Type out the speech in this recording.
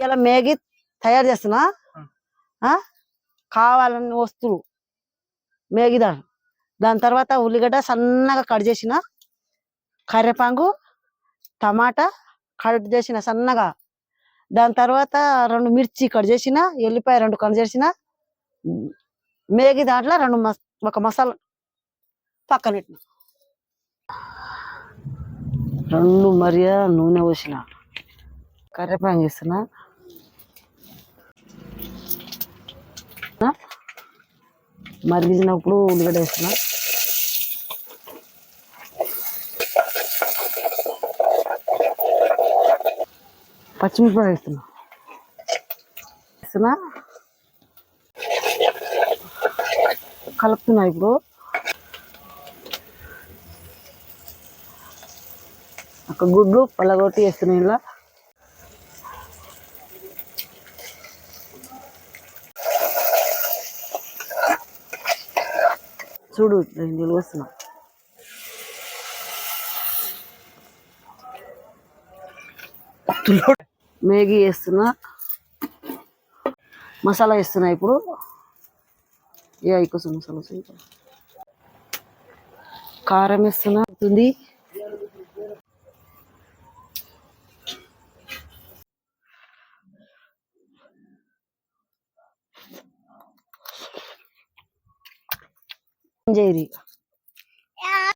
ఇలా మేగి తయారు చేస్తున్నా. కావాలని వస్తువులు మేగిదా. దాని తర్వాత ఉల్లిగడ్డ సన్నగా కట్ చేసిన, కరివేపాకు, టమాటా కట్ చేసిన సన్నగా. దాని తర్వాత 2 మిర్చి కట్ చేసిన, ఎల్లిపాయ 2 కట్ చేసిన, మేగి దాంట్లో ఒక మసాలా పక్కన పెట్టిన. 2 మరియా నూనె పోసిన, కరివేపాకు వేస్తున్నా, మరిగినప్పుడు ఉల్లిగడ్డ వేస్తున్నా, పచ్చిమిరపకాయ వేస్తున్నా, కలుపుతున్నా. ఇప్పుడు ఒక గుడ్లు పలగొట్టి వేస్తున్నా. ఇలా చూడు నేను వస్తున్నా. మేగి వేస్తున్నా, మసాలా వేస్తున్నా. ఇప్పుడు కోసం మసాలా కారం వేస్తున్నా. జైరి